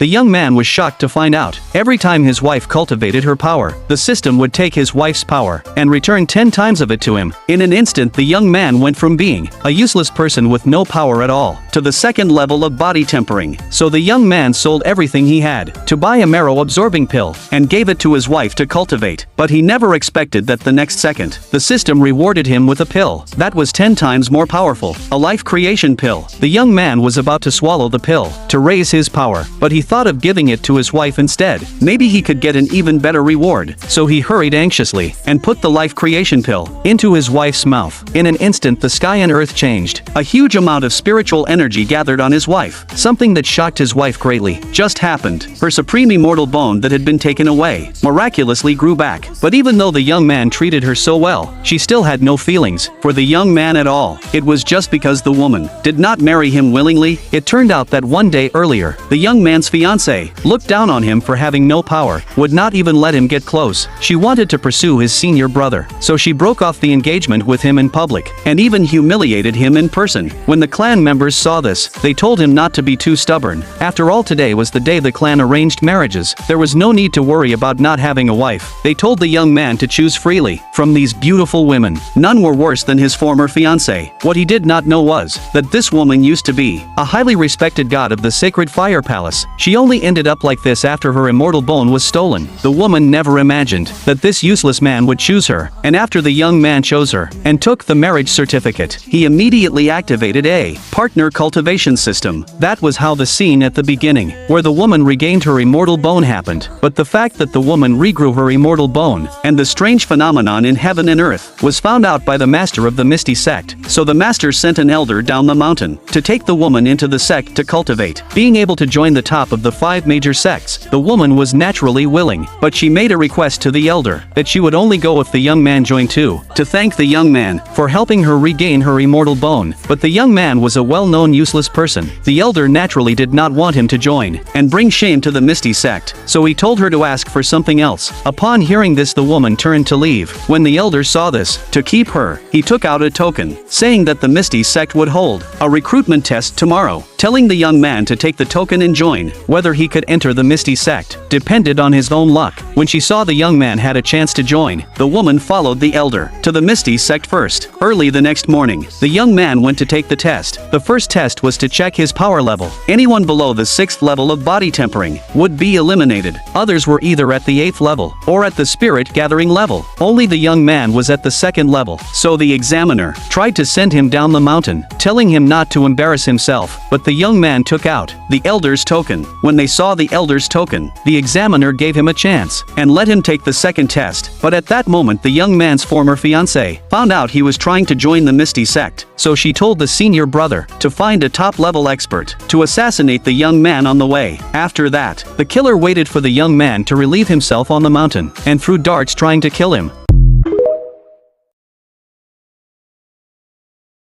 The young man was shocked to find out, every time his wife cultivated her power, the system would take his wife's power and return 10 times of it to him. In an instant, the young man went from being a useless person with no power at all to the second level of body tempering. So the young man sold everything he had to buy a marrow-absorbing pill and gave it to his wife to cultivate. But he never expected that the next second, the system rewarded him with a pill that was 10 times more powerful, a life creation pill. The young man was about to swallow the pill to raise his power, but he thought of giving it to his wife instead. Maybe he could get an even better reward. So he hurried anxiously and put the life creation pill into his wife's mouth. In an instant, the sky and earth changed. A huge amount of spiritual energy gathered on his wife. Something that shocked his wife greatly just happened. Her supreme immortal bone that had been taken away miraculously grew back. But even though the young man treated her so well, she still had no feelings for the young man at all. It was just because the woman did not marry him willingly. It turned out that one day earlier, the young man's fiancée looked down on him for having no power, would not even let him get close. She wanted to pursue his senior brother, so she broke off the engagement with him in public, and even humiliated him in person. When the clan members saw this, they told him not to be too stubborn. After all, today was the day the clan arranged marriages. There was no need to worry about not having a wife. They told the young man to choose freely from these beautiful women. None were worse than his former fiancée. What he did not know was that this woman used to be a highly respected god of the sacred fire palace. She only ended up like this after her immortal bone was stolen. The woman never imagined that this useless man would choose her, and after the young man chose her and took the marriage certificate, he immediately activated a partner cultivation system. That was how the scene at the beginning, where the woman regained her immortal bone, happened. But the fact that the woman regrew her immortal bone, and the strange phenomenon in heaven and earth, was found out by the master of the Misty sect. So the master sent an elder down the mountain to take the woman into the sect to cultivate. Being able to join the top of the 5 major sects, the woman was naturally willing, but she made a request to the elder that she would only go if the young man joined too, to thank the young man for helping her regain her immortal bone. But the young man was a well-known useless person. The elder naturally did not want him to join and bring shame to the Misty sect, so he told her to ask for something else. Upon hearing this, the woman turned to leave. When the elder saw this, to keep her, he took out a token, saying that the Misty sect would hold a recruitment test tomorrow. Telling the young man to take the token and join. Whether he could enter the Misty sect depended on his own luck. When she saw the young man had a chance to join, the woman followed the elder to the Misty sect first. Early the next morning, the young man went to take the test. The first test was to check his power level. Anyone below the 6th level of body tempering would be eliminated. Others were either at the 8th level or at the spirit gathering level. Only the young man was at the 2nd level, so the examiner tried to send him down the mountain, telling him not to embarrass himself, but the young man took out the elder's token. When they saw the elder's token, the examiner gave him a chance and let him take the second test. But at that moment, the young man's former fiancée found out he was trying to join the Misty sect, so she told the senior brother to find a top-level expert to assassinate the young man on the way. After that, the killer waited for the young man to relieve himself on the mountain and threw darts trying to kill him.